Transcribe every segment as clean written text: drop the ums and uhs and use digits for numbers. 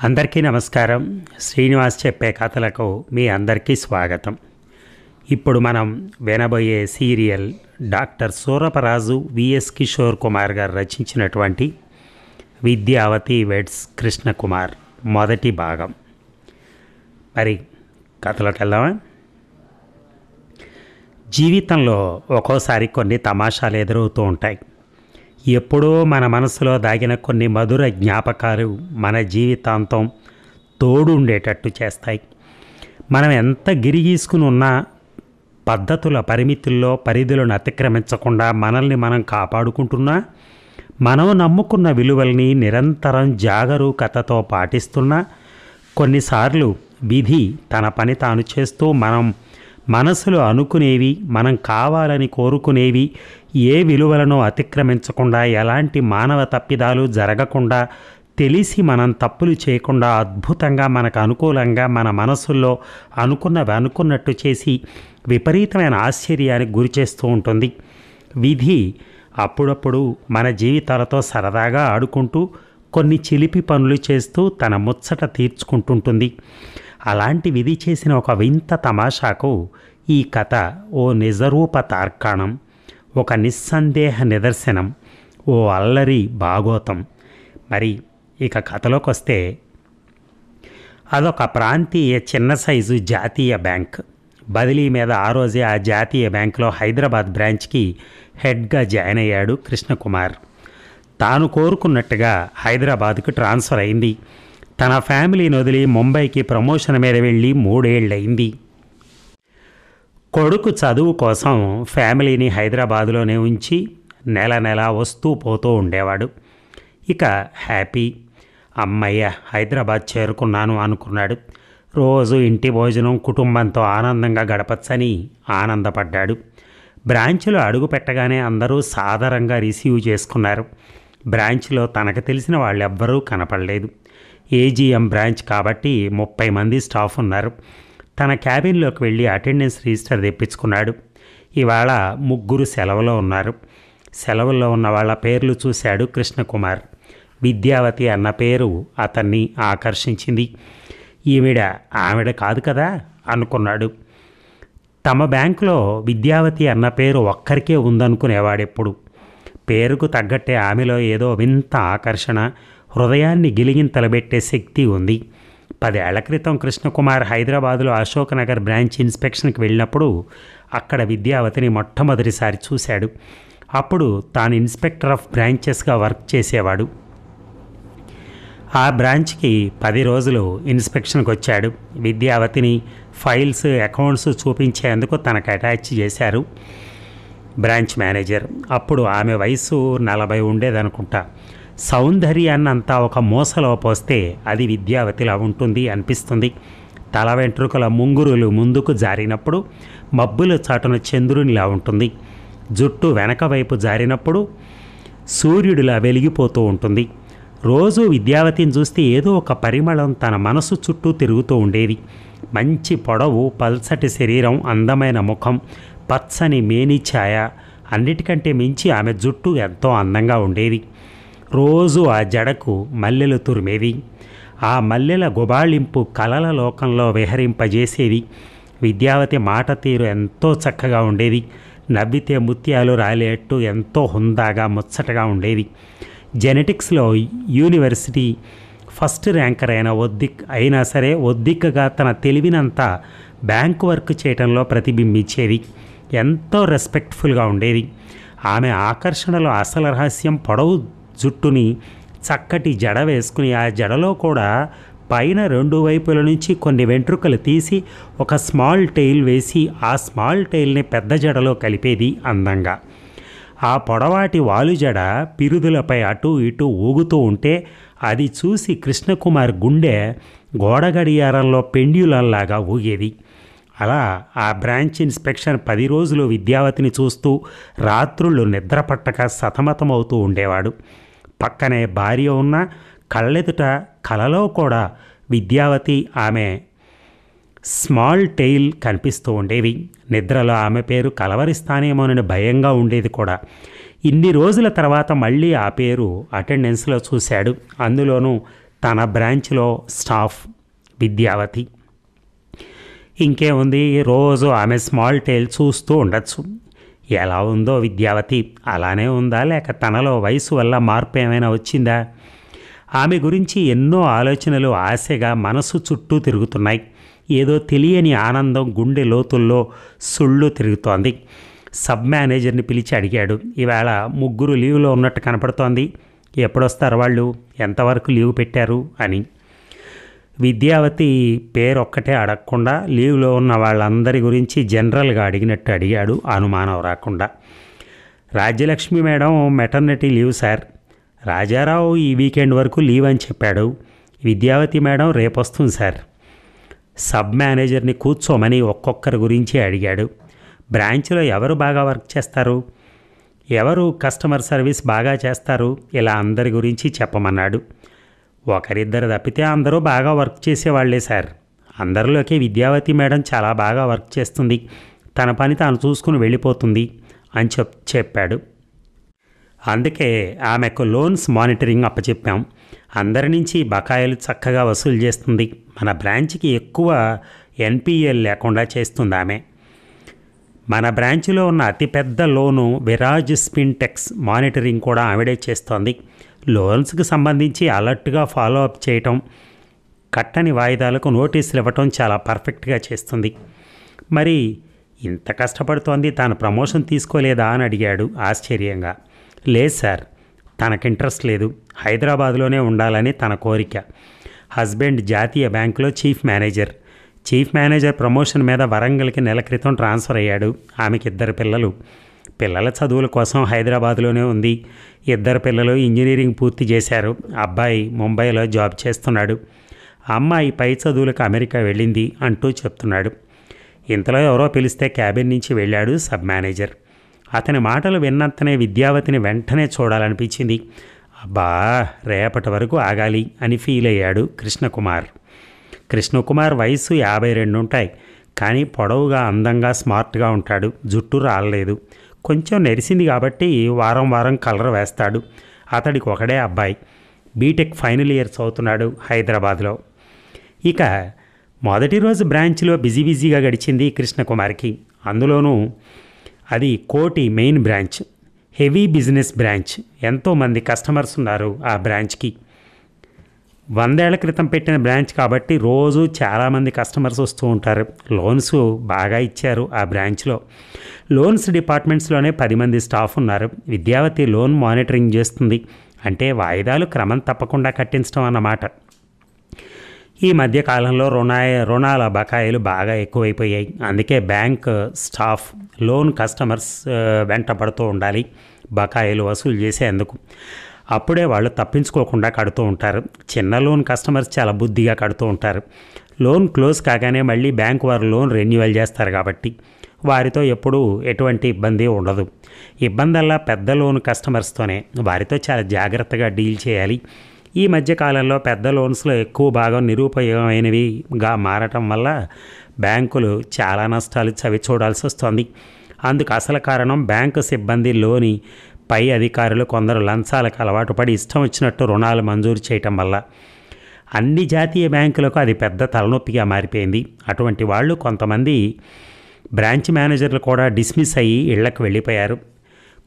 అందరికీ నమస్కారం. శ్రీనివాస్ చెప్పే కథలకు మీ అందరికీ స్వాగతం. ఇప్పుడు మనం వినబోయే serial doctor Suraparaju VS Kishore Kumar garu రచించినటువంటి విద్యావతి వెడ్స్ కృష్ణకుమార్ మొదటి భాగం. మరి కథలోకి వెళ్దామా? జీవితంలో ఒక్కోసారి కొన్ని తమాషాలు ఎదురవుతూ ఉంటాయి. ఎప్పుడో మన మనసులో దాగిన కొన్ని మధుర జ్ఞాపకాలు మన జీవితాంతం తోడు ఉండేటట్టు చేస్తాయి. మనం ఎంత గిరిగీసుకుని ఉన్నా పద్ధతుల పరిమితుల్లో పరిధులను అతిక్రమించకుండా మనల్ని మనం కాపాడుకుంటున్నా, మనం నమ్ముకున్న విలువల్ని నిరంతరం జాగరూకతతో పాటిస్తున్నా, కొన్నిసార్లు విధి తన పని తాను చేస్తూ మనం మనసులో అనుకునేవి, మనం కావాలని కోరుకునేవి ఏ విలువలను అతిక్రమించకుండా, ఎలాంటి మానవ తప్పిదాలు జరగకుండా, తెలిసి మనం తప్పులు చేయకుండా అద్భుతంగా మనకు అనుకూలంగా మన మనసుల్లో అనుకున్నవి అనుకున్నట్టు చేసి విపరీతమైన ఆశ్చర్యానికి గురి చేస్తూ ఉంటుంది. విధి అప్పుడప్పుడు మన జీవితాలతో సరదాగా ఆడుకుంటూ కొన్ని చిలిపి పనులు చేస్తూ తన ముచ్చట తీర్చుకుంటుంటుంది. అలాంటి విధి చేసిన ఒక వింత తమాషాకు ఈ కథ ఓ నిజరూప తార్కాణం, ఒక నిస్సందేహ నిదర్శనం, ఓ అల్లరి భాగోతం. మరి ఇక కథలోకి వస్తే, అదొక ప్రాంతీయ చిన్న సైజు జాతీయ బ్యాంక్. బదిలీ మీద ఆ రోజే ఆ జాతీయ బ్యాంకులో హైదరాబాద్ బ్రాంచ్కి హెడ్గా జాయిన్ అయ్యాడు కృష్ణకుమార్. తాను కోరుకున్నట్టుగా హైదరాబాద్కు ట్రాన్స్ఫర్ అయింది. తన ఫ్యామిలీని వదిలి ముంబైకి ప్రమోషన్ మీద వెళ్ళి 3 ఏళ్ళయింది. కొడుకు చదువు కోసం ఫ్యామిలీని హైదరాబాదులోనే ఉంచి నెల నెల వస్తూ పోతూ ఉండేవాడు. ఇక హ్యాపీ, అమ్మయ్య హైదరాబాద్ చేరుకున్నాను అనుకున్నాడు. రోజు ఇంటి భోజనం కుటుంబంతో ఆనందంగా గడపచ్చని ఆనందపడ్డాడు. బ్రాంచ్లో అడుగు పెట్టగానే అందరూ సాదరంగా రిసీవ్ చేసుకున్నారు. బ్రాంచ్లో తనకు తెలిసిన వాళ్ళెవ్వరూ కనపడలేదు. ఏజీఎం బ్రాంచ్ కాబట్టి 30 మంది స్టాఫ్ ఉన్నారు. తన క్యాబిన్లోకి వెళ్ళి అటెండెన్స్ రిజిస్టర్ తెప్పించుకున్నాడు. ఇవాళ 3 సెలవులో ఉన్నారు. సెలవుల్లో ఉన్న వాళ్ళ పేర్లు చూశాడు కృష్ణకుమార్. విద్యావతి అన్న పేరు అతన్ని ఆకర్షించింది. ఆవిడ కాదు కదా అనుకున్నాడు. తమ బ్యాంకులో విద్యావతి అన్న పేరు ఒక్కరికే ఉందనుకునేవాడెప్పుడు. పేరుకు తగ్గట్టే ఆమెలో ఏదో వింత ఆకర్షణ, హృదయాన్ని గిలిగింతలబెట్టే శక్తి ఉంది. 10 ఏళ్ల క్రితం కృష్ణకుమార్ హైదరాబాదులో అశోక్ నగర్ బ్రాంచ్ ఇన్స్పెక్షన్కి వెళ్ళినప్పుడు అక్కడ విద్యావతిని మొట్టమొదటిసారి చూశాడు. అప్పుడు తాను ఇన్స్పెక్టర్ ఆఫ్ బ్రాంచెస్గా వర్క్ చేసేవాడు. ఆ బ్రాంచ్కి 10 రోజులు ఇన్స్పెక్షన్కి వచ్చాడు. విద్యావతిని ఫైల్స్, అకౌంట్స్ చూపించేందుకు తనకు అటాచ్ చేశారు బ్రాంచ్ మేనేజర్. అప్పుడు ఆమె వయసు 40 ఉండేదనుకుంటా. సౌందర్యాన్నంతా ఒక మూసలో పోస్తే అది విద్యావతిలా ఉంటుంది అనిపిస్తుంది. తల వెంట్రుకల ముంగురులు ముందుకు జారినప్పుడు మబ్బుల చాటున చంద్రునిలా ఉంటుంది. జుట్టు వెనక వైపు జారినప్పుడు సూర్యుడిలా వెలిగిపోతూ ఉంటుంది. రోజు విద్యావతిని చూస్తే ఏదో ఒక పరిమళం తన మనసు చుట్టూ తిరుగుతూ ఉండేది. మంచి పొడవు, పల్చటి శరీరం, అందమైన ముఖం, పచ్చని మేని ఛాయ, అన్నిటికంటే మించి ఆమె జుట్టు ఎంతో అందంగా ఉండేది. రోజు ఆ జడకు మల్లెలు తురిమేది. ఆ మల్లెల గుబాళింపు కలల లోకంలో విహరింపజేసేది. విద్యావతి మాట తీరు ఎంతో చక్కగా ఉండేది. నవ్వితే ముత్యాలు రాలేట్టు ఎంతో హుందాగా ముచ్చటగా ఉండేది. జెనెటిక్స్లో యూనివర్సిటీ ఫస్ట్ ర్యాంకర్ అయినా సరే ఒద్దికగా తన తెలివినంతా బ్యాంకు వర్క్ చేయడంలో ప్రతిబింబించేది. ఎంతో రెస్పెక్ట్ఫుల్గా ఉండేది. ఆమె ఆకర్షణలో అసలు రహస్యం పొడవు జుట్టుని చక్కటి జడ వేసుకుని ఆ జడలో కూడా పైన 2 వైపుల నుంచి కొన్ని వెంట్రుకలు తీసి ఒక స్మాల్ టెయిల్ వేసి ఆ స్మాల్ టెయిల్ని పెద్ద జడలో కలిపేది అందంగా. ఆ పొడవాటి వాలుజడ పిరుదులపై అటూ ఇటూ ఊగుతూ ఉంటే అది చూసి కృష్ణకుమార్ గుండె గోడ గడియారంలో పెండ్యులంలాగా ఊగేది. అలా ఆ బ్రాంచ్ ఇన్స్పెక్షన్ 10 రోజులు విద్యావతిని చూస్తూ రాత్రుళ్ళు నిద్రపట్టక సతమతమవుతూ ఉండేవాడు. పక్కనే భార్య ఉన్న కళ్ళెదుట కలలో కూడా విద్యావతి, ఆమె స్మాల్ టెయిల్ కనిపిస్తూ ఉండేవి. నిద్రలో ఆమె పేరు కలవరిస్తానేమోనని భయంగా ఉండేది కూడా. ఇన్ని రోజుల తర్వాత మళ్ళీ ఆ పేరు అటెండెన్స్లో చూశాడు. అందులోనూ తన బ్రాంచ్లో స్టాఫ్ విద్యావతి. ఇంకేముంది, రోజు ఆమె స్మాల్ టైల్ చూస్తూ ఉండొచ్చు. ఎలా ఉందో విద్యావతి అలానే ఉందా, లేక తనలో వయసు వల్ల మార్పు ఏమైనా వచ్చిందా? ఆమె గురించి ఎన్నో ఆలోచనలు ఆశగా మనసు చుట్టూ తిరుగుతున్నాయి. ఏదో తెలియని ఆనందం గుండె లోతుల్లో సుళ్ళు తిరుగుతోంది. సబ్ మేనేజర్ని పిలిచి అడిగాడు. ఈవేళ 3 లీవ్లో ఉన్నట్టు కనపడుతోంది, ఎప్పుడొస్తారు వాళ్ళు, ఎంతవరకు లీవ్ పెట్టారు అని. విద్యావతి పేరొక్కటే అడగకుండా లీవ్లో ఉన్న వాళ్ళందరి గురించి జనరల్గా అడిగినట్టు అడిగాడు, అనుమానం రాకుండా. Rajyalakshmi madam maternity leave sir. Rajarao ఈ వీకెండ్ వరకు లీవ్ అని చెప్పాడు. విద్యావతి మేడం రేపొస్తుంది సార్. సబ్ మేనేజర్ని కూర్చోమని ఒక్కొక్కరి గురించి అడిగాడు. బ్రాంచ్లో ఎవరు బాగా వర్క్ చేస్తారు, ఎవరు కస్టమర్ సర్వీస్ బాగా చేస్తారు, ఇలా అందరి గురించి చెప్పమన్నాడు. ఒకరిద్దరు తప్పితే అందరూ బాగా వర్క్ చేసేవాళ్లే సార్. అందరిలోకి విద్యావతి మేడం చాలా బాగా వర్క్ చేస్తుంది, తన పని తాను చూసుకుని వెళ్ళిపోతుంది అని చెప్పాడు. అందుకే ఆమెకు లోన్స్ మానిటరింగ్ అప్పచెప్పాం. అందరి నుంచి బకాయిలు చక్కగా వసూలు చేస్తుంది. మన బ్రాంచ్కి ఎక్కువ ఎన్పిఎల్ లేకుండా చేస్తుంది ఆమె. మన బ్రాంచ్లో ఉన్న అతిపెద్ద లోను విరాజ్ స్పిన్టెక్స్ మానిటరింగ్ కూడా ఆవిడే చేస్తోంది. లోన్స్కి సంబంధించి అలర్ట్గా ఫాలో అప్ చేయటం, కట్టని వాయిదాలకు నోటీసులు ఇవ్వటం చాలా పర్ఫెక్ట్గా చేస్తుంది. మరి ఇంత కష్టపడుతోంది, తాను ప్రమోషన్ తీసుకోలేదా అని అడిగాడు ఆశ్చర్యంగా. లేదు సార్, తనకు ఇంట్రెస్ట్ లేదు, హైదరాబాద్లోనే ఉండాలని తన కోరిక. హస్బెండ్ జాతీయ బ్యాంకులో చీఫ్ మేనేజర్ ప్రమోషన్ మీద వరంగల్కి నెల క్రితం ట్రాన్స్ఫర్ అయ్యాడు. ఆమెకి 2 పిల్లలు. పిల్లల చదువుల కోసం హైదరాబాద్లోనే ఉంది. 2 పిల్లలు ఇంజనీరింగ్ పూర్తి చేశారు. అబ్బాయి ముంబైలో జాబ్ చేస్తున్నాడు. అమ్మాయి పై చదువులకు అమెరికా వెళ్ళింది అంటూ చెప్తున్నాడు. ఇంతలో ఎవరో పిలిస్తే క్యాబిన్ నుంచి వెళ్ళాడు సబ్ మేనేజర్. అతని మాటలు విన్నంతనే విద్యావతిని వెంటనే చూడాలనిపించింది. అబ్బా, రేపటి వరకు ఆగాలి అని ఫీల్ అయ్యాడు కృష్ణకుమార్ వయసు 52 ఉంటాయి. కానీ పొడవుగా, అందంగా, స్మార్ట్గా ఉంటాడు. జుట్టు రాలేదు, కొంచెం నెరిసింది కాబట్టి వారం కలర్ వేస్తాడు. అతడికి ఒకడే అబ్బాయి, బీటెక్ ఫైనల్ ఇయర్ చదువుతున్నాడు హైదరాబాద్లో. ఇక మొదటి రోజు బ్రాంచ్లో బిజీగా గడిచింది కృష్ణకుమార్కి. అందులోనూ అది కోటి main branch, heavy business branch. ఎంతోమంది కస్టమర్స్ ఉన్నారు ఆ బ్రాంచ్కి. 100 ఏళ్ల క్రితం పెట్టిన బ్రాంచ్ కాబట్టి రోజు చాలామంది కస్టమర్స్ వస్తూ ఉంటారు. లోన్స్ బాగా ఇచ్చారు ఆ బ్రాంచ్లో. లోన్స్ డిపార్ట్మెంట్స్లోనే 10 మంది స్టాఫ్ ఉన్నారు. విద్యావతి లోన్ మానిటరింగ్ చేస్తుంది. అంటే వాయిదాలు క్రమం తప్పకుండా కట్టించడం అన్నమాట. ఈ మధ్యకాలంలో రుణాల బకాయిలు బాగా ఎక్కువైపోయాయి. అందుకే బ్యాంక్ స్టాఫ్ లోన్ కస్టమర్స్ వెంట పడుతూ ఉండాలి బకాయిలు వసూలు చేసేందుకు. అప్పుడే వాళ్ళు తప్పించుకోకుండా కడుతూ ఉంటారు. చిన్న లోన్ కస్టమర్స్ చాలా బుద్ధిగా కడుతూ ఉంటారు. లోన్ క్లోజ్ కాగానే మళ్ళీ బ్యాంకు వారు లోన్ రెన్యువల్ చేస్తారు కాబట్టి వారితో ఎప్పుడూ ఎటువంటి ఇబ్బంది ఉండదు. ఇబ్బందల్లా పెద్ద లోన్ కస్టమర్స్తోనే. వారితో చాలా జాగ్రత్తగా డీల్ చేయాలి. ఈ మధ్యకాలంలో పెద్ద లోన్స్లో ఎక్కువ భాగం నిరుపయోగమైనవిగా మారటం వల్ల బ్యాంకులు చాలా నష్టాలు చవి చూడాల్సి వస్తుంది. అందుకు అసలు కారణం బ్యాంకు సిబ్బందిలోని పై అధికారులు కొందరు లంచాలకు అలవాటు పడి ఇష్టం వచ్చినట్టు రుణాలు మంజూరు చేయటం వల్ల అన్ని జాతీయ బ్యాంకులకు అది పెద్ద తలనొప్పిగా మారిపోయింది. అటువంటి వాళ్ళు కొంతమంది బ్రాంచ్ మేనేజర్లు కూడా డిస్మిస్ అయ్యి ఇళ్లకు వెళ్ళిపోయారు.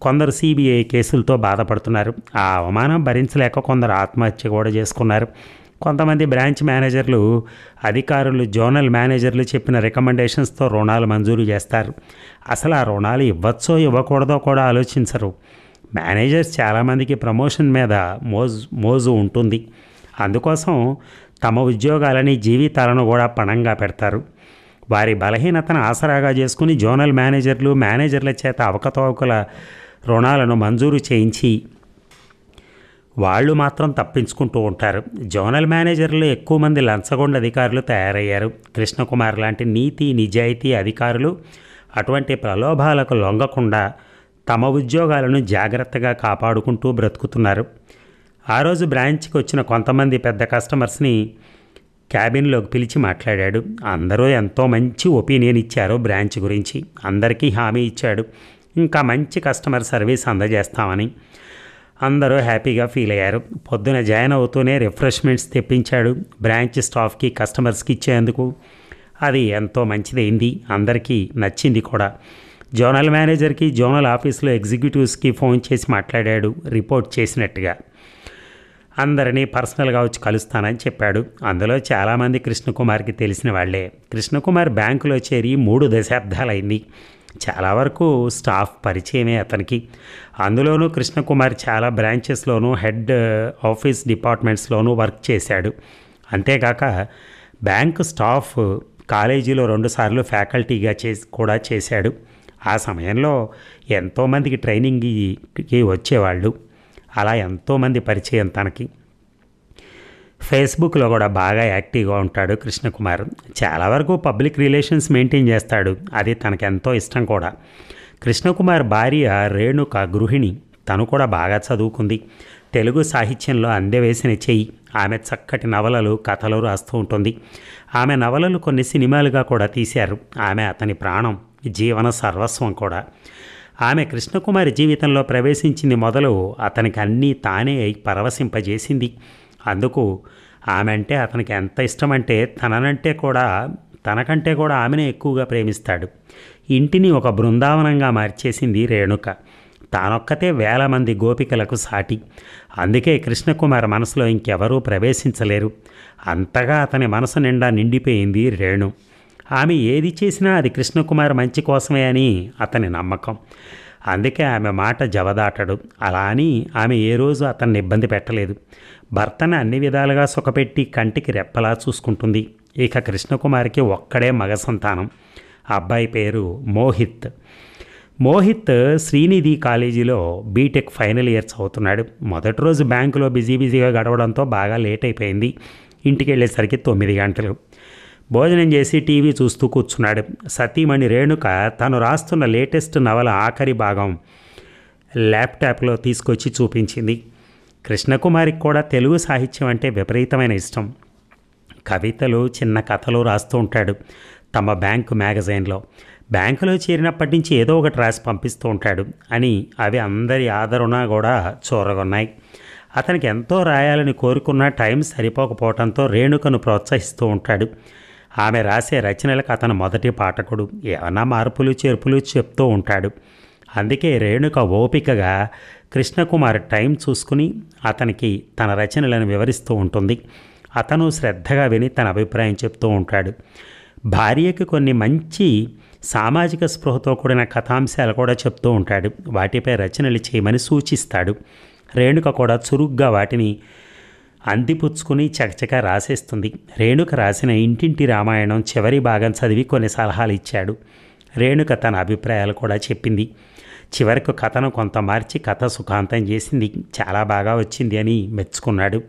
కొందరు సిబిఐ కేసులతో బాధపడుతున్నారు. ఆ అవమానం భరించలేక కొందరు ఆత్మహత్య కూడా చేసుకున్నారు. కొంతమంది బ్రాంచ్ మేనేజర్లు అధికారులు, జోనల్ మేనేజర్లు చెప్పిన రికమెండేషన్స్తో రుణాలు మంజూరు చేస్తారు. అసలు ఆ రుణాలు ఇవ్వచ్చో ఇవ్వకూడదో కూడా ఆలోచించరు. మేనేజర్స్ చాలామందికి ప్రమోషన్ మీద మోజు ఉంటుంది. అందుకోసం తమ ఉద్యోగాలని, జీవితాలను కూడా పణంగా పెడతారు. వారి బలహీనతను ఆసరాగా చేసుకుని జోనల్ మేనేజర్ల చేత అవకతవకల రుణాలను మంజూరు చేయించి వాళ్ళు మాత్రం తప్పించుకుంటూ ఉంటారు. జోనల్ మేనేజర్లు ఎక్కువ మంది లంచగొండ అధికారులు తయారయ్యారు. కృష్ణకుమార్ లాంటి నీతి నిజాయితీ అధికారులు అటువంటి ప్రలోభాలకు లొంగకుండా తమ ఉద్యోగాలను జాగ్రత్తగా కాపాడుకుంటూ బ్రతుకుతున్నారు. ఆ రోజు బ్రాంచ్కి వచ్చిన కొంతమంది పెద్ద కస్టమర్స్ని క్యాబిన్లోకి పిలిచి మాట్లాడాడు. అందరూ ఎంతో మంచి ఒపీనియన్ ఇచ్చారు బ్రాంచ్ గురించి. అందరికీ హామీ ఇచ్చాడు ఇంకా మంచి కస్టమర్ సర్వీస్ అందజేస్తామని. అందరూ హ్యాపీగా ఫీల్ అయ్యారు. పొద్దున జాయిన్ అవుతూనే రిఫ్రెష్మెంట్స్ తెప్పించాడు బ్రాంచ్ స్టాఫ్కి, కస్టమర్స్కి ఇచ్చేందుకు. అది ఎంతో మంచిదైంది, అందరికీ నచ్చింది కూడా. జోనల్ మేనేజర్కి, జోనల్ ఆఫీస్లో ఎగ్జిక్యూటివ్స్కి ఫోన్ చేసి మాట్లాడాడు రిపోర్ట్ చేసినట్టుగా. అందరినీ పర్సనల్గా వచ్చి కలుస్తానని చెప్పాడు. అందులో చాలామంది కృష్ణకుమార్కి తెలిసిన వాళ్లే. కృష్ణకుమార్ బ్యాంకులో చేరి 3 దశాబ్దాలైంది. చాలా వరకు స్టాఫ్ పరిచయమే అతనికి. అందులోనూ కృష్ణకుమార్ చాలా బ్రాంచెస్లోనూ హెడ్ ఆఫీస్ డిపార్ట్మెంట్స్లోనూ వర్క్ చేశాడు. అంతేకాక బ్యాంకు స్టాఫ్ కాలేజీలో 2 సార్లు ఫ్యాకల్టీగా కూడా చేశాడు. ఆ సమయంలో ఎంతోమందికి ట్రైనింగ్కి వచ్చేవాళ్ళు. అలా ఎంతోమంది పరిచయం తనకి. ఫేస్బుక్లో కూడా బాగా యాక్టివ్గా ఉంటాడు కృష్ణకుమార్. చాలా వరకు పబ్లిక్ రిలేషన్స్ మెయింటైన్ చేస్తాడు. అది తనకెంతో ఇష్టం కూడా. కృష్ణకుమార్ భార్య రేణుక గృహిణి. తను కూడా బాగా చదువుకుంది. తెలుగు సాహిత్యంలో అందెవేసిన చెయ్యి. ఆమె చక్కటి నవలలు, కథలు రాస్తూ ఉంటుంది. ఆమె నవలలు కొన్ని సినిమాలుగా కూడా తీశారు. ఆమె అతని ప్రాణం, జీవన సర్వస్వం కూడా. ఆమె కృష్ణకుమారి జీవితంలో ప్రవేశించింది మొదలు అతనికి అన్నీ తానే పరవశింపజేసింది. అందుకు ఆమె అంటే అతనికి ఎంత ఇష్టమంటే తనకంటే కూడా ఆమెనే ఎక్కువగా ప్రేమిస్తాడు. ఇంటిని ఒక బృందావనంగా మార్చేసింది రేణుక. తానొక్కతే 1000 మంది గోపికలకు సాటి. అందుకే కృష్ణకుమార్ మనసులో ఇంకెవరూ ప్రవేశించలేరు. అంతగా అతని మనసు నిండా నిండిపోయింది రేణు. ఆమె ఏది చేసినా అది కృష్ణకుమార్ మంచి కోసమే అని అతని నమ్మకం. అందుకే ఆమె మాట జవదాటడు. అలా అని ఆమె ఏ రోజు అతన్ని ఇబ్బంది పెట్టలేదు. భర్తను అన్ని విధాలుగా సుఖపెట్టి కంటికి రెప్పలా చూసుకుంటుంది. ఇక కృష్ణకుమార్కి ఒక్కడే మగ సంతానం. అబ్బాయి పేరు మోహిత్. మోహిత్ శ్రీనిధి కాలేజీలో బీటెక్ ఫైనల్ ఇయర్ చదువుతున్నాడు. మొదటి రోజు బ్యాంకులో బిజీగా గడవడంతో బాగా లేట్ అయిపోయింది. ఇంటికి వెళ్ళేసరికి 9 గంటలు. భోజనం చేసి టీవీ చూస్తూ కూర్చున్నాడు. సతీమణి రేణుక తను రాస్తున్న లేటెస్ట్ నవల ఆఖరి భాగం ల్యాప్టాప్లో తీసుకొచ్చి చూపించింది. కృష్ణకుమారికి కూడా తెలుగు సాహిత్యం అంటే విపరీతమైన ఇష్టం. కవితలు, చిన్న కథలు రాస్తూ ఉంటాడు తమ బ్యాంకు మ్యాగజైన్లో. బ్యాంకులో చేరినప్పటి నుంచి ఏదో ఒకటి రాసి పంపిస్తూ ఉంటాడు అని అవి అందరి ఆదరణ కూడా చూరగొన్నాయి. అతనికి ఎంతో రాయాలని కోరుకున్న టైం సరిపోకపోవడంతో రేణుకను ప్రోత్సహిస్తూ ఉంటాడు. ఆమె రాసే రచనలకు అతను మొదటి పాఠకుడు. ఏమన్నా మార్పులు చేర్పులు చెప్తూ ఉంటాడు. అందుకే రేణుక ఓపికగా కృష్ణకుమార్ టైం చూసుకుని అతనికి తన రచనలను వివరిస్తూ ఉంటుంది. అతను శ్రద్ధగా విని తన అభిప్రాయం చెప్తూ ఉంటాడు. భార్యకి కొన్ని మంచి సామాజిక స్పృహతో కూడిన కథాంశాలు కూడా చెప్తూ ఉంటాడు. వాటిపై రచనలు చేయమని సూచిస్తాడు. రేణుక కూడా చురుగ్గా వాటిని అందిపుచ్చుకుని చకచకా రాసేస్తుంది. రేణుక రాసిన ఇంటింటి రామాయణం చివరి భాగం చదివి కొన్ని సలహాలు ఇచ్చాడు. రేణుక తన అభిప్రాయాలు కూడా చెప్పింది. చివరకు కథను కొంత మార్చి కథ సుఖాంతం చేసింది. చాలా బాగా వచ్చింది అని మెచ్చుకున్నాడు.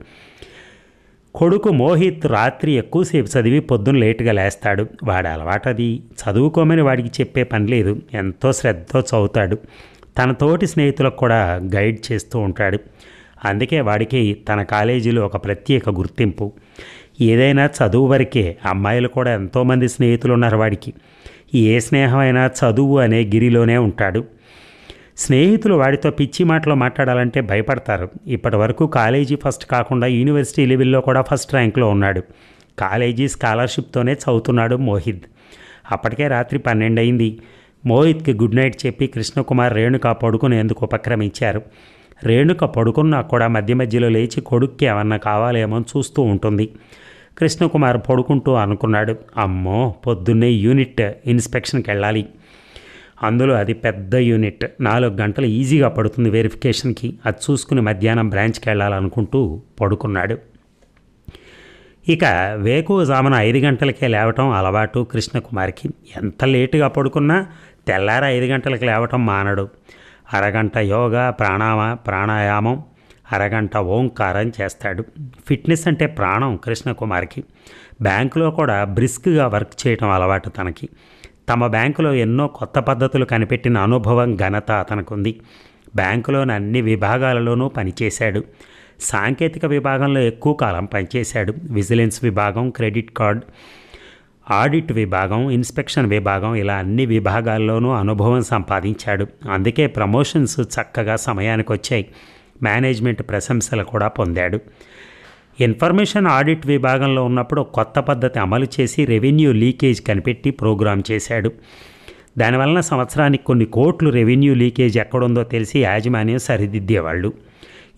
కొడుకు మోహిత్ రాత్రి ఎక్కువసేపు చదివి పొద్దున్న లేటుగా లేస్తాడు. వాడి అలవాటు అది. చదువుకోమని వాడికి చెప్పే పని లేదు. ఎంతో శ్రద్ధతో చదువుతాడు. తన తోటి స్నేహితులకు కూడా గైడ్ చేస్తూ ఉంటాడు. అందుకే వాడికి తన కాలేజీలో ఒక ప్రత్యేక గుర్తింపు. ఏదైనా చదువు వరకే. అమ్మాయిలు కూడా ఎంతోమంది స్నేహితులు ఉన్నారు వాడికి. ఏ స్నేహమైనా చదువు అనే గిరిలోనే ఉంటాడు. స్నేహితులు వాడితో పిచ్చి మాటలో మాట్లాడాలంటే భయపడతారు. ఇప్పటి వరకు కాలేజీ ఫస్ట్ కాకుండా యూనివర్సిటీ లెవెల్లో కూడా ఫస్ట్ ర్యాంక్లో ఉన్నాడు. కాలేజీ స్కాలర్షిప్తోనే చదువుతున్నాడు మోహిత్. అప్పటికే రాత్రి 12 అయింది. మోహిత్కి గుడ్ నైట్ చెప్పి కృష్ణకుమార్ రేణుక పడుకునేందుకు ఉపక్రమించారు. రేణుక పడుకున్నా కూడా మధ్య మధ్యలో లేచి కొడుక్కి ఏమన్నా కావాలేమో చూస్తూ ఉంటుంది. కృష్ణకుమార్ పడుకుంటూ అనుకున్నాడు, అమ్మో పొద్దున్నే యూనిట్ ఇన్స్పెక్షన్కి వెళ్ళాలి. అందులో అది పెద్ద యూనిట్. 4 గంటలు ఈజీగా పడుతుంది వెరిఫికేషన్కి. అది చూసుకుని మధ్యాహ్నం బ్రాంచ్కి వెళ్ళాలనుకుంటూ పడుకున్నాడు. ఇక వేకువజామున 5 గంటలకే లేవటం అలవాటు కృష్ణకుమార్కి. ఎంత లేటుగా పడుకున్నా తెల్లార 5 గంటలకు లేవటం మానడు. అరగంట యోగా, ప్రాణాయామం, అరగంట ఓంకారం చేస్తాడు. ఫిట్నెస్ అంటే ప్రాణం కృష్ణకుమార్కి. బ్యాంకులో కూడా బ్రిస్క్గా వర్క్ చేయటం అలవాటు తనకి. తమ బ్యాంకులో ఎన్నో కొత్త పద్ధతులు కనిపెట్టిన అనుభవం, ఘనత అతనుకుంది. బ్యాంకులోని అన్ని విభాగాలలోనూ పనిచేశాడు. సాంకేతిక విభాగంలో ఎక్కువ కాలం పనిచేశాడు. విజిలెన్స్ విభాగం, క్రెడిట్ కార్డ్, ఆడిట్ విభాగం, ఇన్స్పెక్షన్ విభాగం, ఇలా అన్ని విభాగాల్లోనూ అనుభవం సంపాదించాడు. అందుకే ప్రమోషన్స్ చక్కగా సమయానికి వచ్చాయి. మేనేజ్మెంట్ ప్రశంసలు కూడా పొందాడు. ఇన్ఫర్మేషన్ ఆడిట్ విభాగంలో ఉన్నప్పుడు కొత్త పద్ధతి అమలు చేసి రెవెన్యూ లీకేజ్ కనిపెట్టి ప్రోగ్రాం చేశాడు. దానివలన సంవత్సరానికి కొన్ని కోట్లు రెవెన్యూ లీకేజ్ ఎక్కడుందో తెలిసి యాజమాన్యం సరిదిద్దేవాళ్ళు.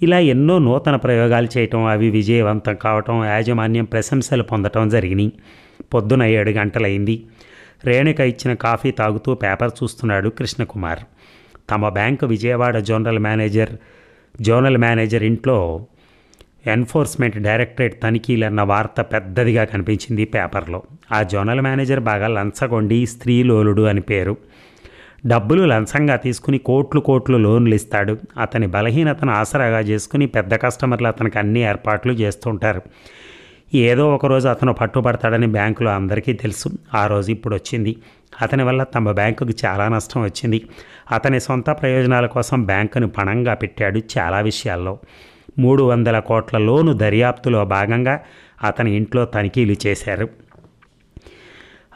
ఇలా ఎన్నో నూతన ప్రయోగాలు చేయటం, అవి విజయవంతం కావటం, యాజమాన్యం ప్రశంసలు పొందటం జరిగినాయి. పొద్దున 7 గంటలైంది. రేణుక ఇచ్చిన కాఫీ తాగుతూ పేపర్ చూస్తున్నాడు కృష్ణకుమార్. తమ బ్యాంకు విజయవాడ జోనల్ మేనేజర్ ఇంట్లో ఎన్ఫోర్స్మెంట్ డైరెక్టరేట్ తనిఖీలన్న వార్త పెద్దదిగా కనిపించింది పేపర్లో. ఆ జోనల్ మేనేజర్ బాగా లంచగొండి, స్త్రీలోలుడు అని పేరు. డబ్బులు లంచంగా తీసుకుని కోట్లు లోన్లు ఇస్తాడు. అతని బలహీనతను ఆసరాగా చేసుకుని పెద్ద కస్టమర్లు అతనికి అన్ని ఏర్పాట్లు చేస్తుంటారు. ఏదో ఒకరోజు అతను పట్టుబడతాడని బ్యాంకులో అందరికీ తెలుసు. ఆ రోజు ఇప్పుడు వచ్చింది. అతని వల్ల తమ బ్యాంకుకి చాలా నష్టం వచ్చింది. అతని సొంత ప్రయోజనాల కోసం బ్యాంకును పణంగా పెట్టాడు చాలా విషయాల్లో. 300 కోట్ల లోను దర్యాప్తులో భాగంగా అతని ఇంట్లో తనిఖీలు చేశారు.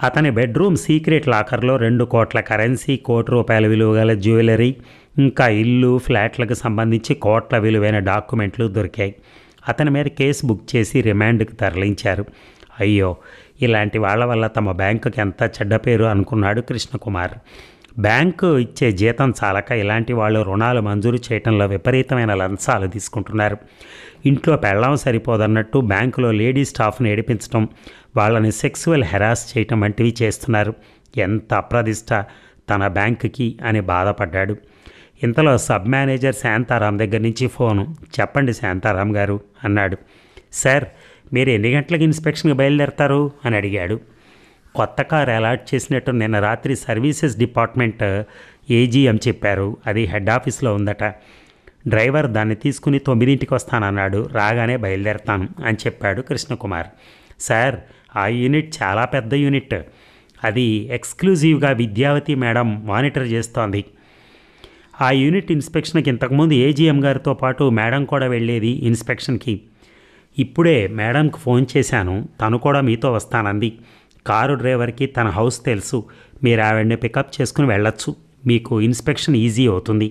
అతని బెడ్రూమ్ సీక్రెట్ లాకర్లో 2 కోట్ల కరెన్సీ, ₹1 కోటి విలువ గల జ్యువెలరీ, ఇంకా ఇల్లు, ఫ్లాట్లకు సంబంధించి కోట్ల విలువైన డాక్యుమెంట్లు దొరికాయి. అతని మీద కేసు బుక్ చేసి రిమాండ్కి తరలించారు. అయ్యో, ఇలాంటి వాళ్ళ వల్ల తమ బ్యాంకుకి ఎంత చెడ్డ పేరు అనుకున్నాడు కృష్ణకుమార్. బ్యాంకు ఇచ్చే జీతం చాలక ఇలాంటి వాళ్ళు రుణాలు మంజూరు చేయడంలో విపరీతమైన లంచాలు తీసుకుంటున్నారు. ఇంట్లో పెళ్ళాం సరిపోదన్నట్టు బ్యాంకులో లేడీ స్టాఫ్ను ఏడిపించడం, వాళ్ళని సెక్సువల్ హెరాస్ చేయటం వంటివి చేస్తున్నారు. ఎంత అప్రదిష్ట తన బ్యాంకుకి అని బాధపడ్డాడు. ఇంతలో సబ్ మేనేజర్ శాంతారాం దగ్గర నుంచి ఫోను. చెప్పండి శాంతారాం గారు అన్నాడు. సార్, మీరు ఎన్ని గంటలకు ఇన్స్పెక్షన్కి బయలుదేరతారు అని అడిగాడు. కొత్త కారు అలాట్ చేసినట్టు నిన్న రాత్రి సర్వీసెస్ డిపార్ట్మెంట్ ఏజీఎం చెప్పారు. అది హెడ్ ఆఫీస్లో ఉందట. డ్రైవర్ దాన్ని తీసుకుని 9ంటికి వస్తానన్నాడు. రాగానే బయలుదేరతాను అని చెప్పాడు కృష్ణకుమార్. సార్, ఆ యూనిట్ చాలా పెద్ద యూనిట్. అది ఎక్స్క్లూజివ్గా విద్యావతి మేడం మానిటర్ చేస్తోంది. ఆ యూనిట్ ఇన్స్పెక్షన్కి ఇంతకుముందు ఏజీఎం గారితో పాటు మేడం కూడా వెళ్ళేది ఇన్స్పెక్షన్కి. ఇప్పుడే మేడంకి ఫోన్ చేశాను. తను కూడా మీతో వస్తానంది. కారు డ్రైవర్కి తన హౌస్ తెలుసు. మీరు ఆవిడని పికప్ చేసుకుని వెళ్ళొచ్చు. మీకు ఇన్స్పెక్షన్ ఈజీ అవుతుంది.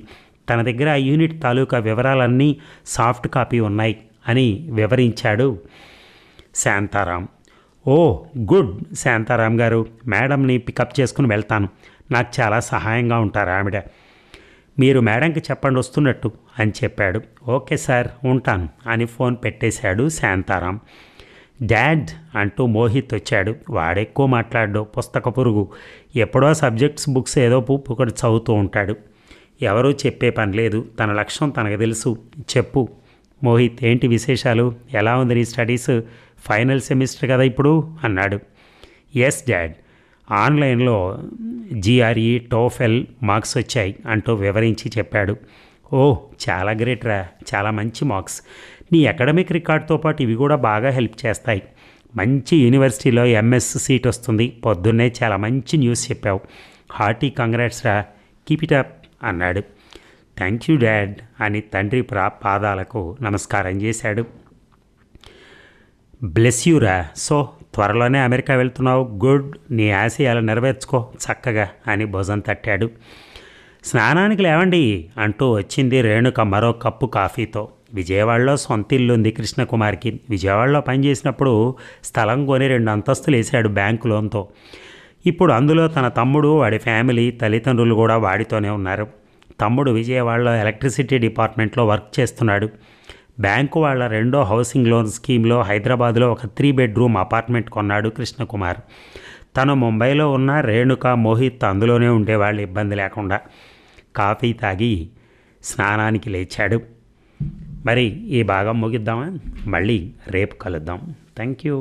తన దగ్గర ఆ యూనిట్ తాలూకా వివరాలన్నీ సాఫ్ట్ కాపీ ఉన్నాయి అని వివరించాడు శాంతారాం. ఓ గుడ్ శాంతారాం గారు, మేడంని పికప్ చేసుకుని వెళ్తాను. నాకు చాలా సహాయంగా ఉంటారు ఆవిడ. మీరు మేడంకి చెప్పండి వస్తున్నట్టు అని చెప్పాడు. ఓకే సార్, ఉంటాను అని ఫోన్ పెట్టేశాడు శాంతారాం. డాడ్ అంటూ మోహిత్ వచ్చాడు. వాడెక్కువ మాట్లాడు, పుస్తక పురుగు. ఎప్పుడో సబ్జెక్ట్స్ బుక్స్ ఏదో ఒకటి చదువుతూ ఉంటాడు. ఎవరూ చెప్పే పని లేదు. తన లక్ష్యం తనకు తెలుసు. చెప్పు మోహిత్, ఏంటి విశేషాలు? ఎలా ఉంది నీ స్టడీస్? ఫైనల్ సెమిస్టర్ కదా ఇప్పుడు అన్నాడు. ఎస్ డాడ్, ఆన్లైన్లో GRE TOEFL మార్క్స్ వచ్చాయి అంటూ వివరించి చెప్పాడు. ఓ చాలా గ్రేట్ రా, చాలా మంచి మార్క్స్. నీ అకాడమిక్ రికార్డ్తో పాటు ఇవి కూడా బాగా హెల్ప్ చేస్తాయి. మంచి యూనివర్సిటీలో MS సీట్ వస్తుంది. పొద్దున్నే చాలా మంచి న్యూస్ చెప్పావు. హార్టీ కంగ్రాట్స్ రా, కీప్ ఇట్ అప్ అన్నాడు. థ్యాంక్ యూ డాడ్ అని తండ్రి పాదాలకు నమస్కారం చేశాడు. బ్లెస్ యూ రా. సో త్వరలోనే అమెరికా వెళ్తున్నావు. గుడ్, నీ ఆశయాలు నెరవేర్చుకో చక్కగా అని భుజం తట్టాడు. స్నానానికి లేవండి అంటూ వచ్చింది రేణుక మరో కప్పు కాఫీతో. విజయవాడలో సొంత ఇల్లు ఉంది కృష్ణకుమార్కి. విజయవాడలో పనిచేసినప్పుడు స్థలం కొని 2 అంతస్తులు వేశాడు బ్యాంకు లోన్తో. ఇప్పుడు అందులో తన తమ్ముడు, వాడి ఫ్యామిలీ, తల్లిదండ్రులు కూడా వాడితోనే ఉన్నారు. తమ్ముడు విజయవాడలో ఎలక్ట్రిసిటీ డిపార్ట్మెంట్లో వర్క్ చేస్తున్నాడు. బ్యాంకు వాళ్ళ 2వ హౌసింగ్ లోన్ స్కీమ్లో హైదరాబాద్లో ఒక 3 బెడ్రూమ్ అపార్ట్మెంట్ కొన్నాడు కృష్ణకుమార్. తను ముంబైలో ఉన్న రేణుక, మోహిత్ అందులోనే ఉండేవాళ్ళు ఇబ్బంది లేకుండా. కాఫీ తాగి స్నానానికి లేచాడు. మరి ఈ భాగం ముగిద్దామా? మళ్ళీ రేపు కలుద్దాం. Thank you.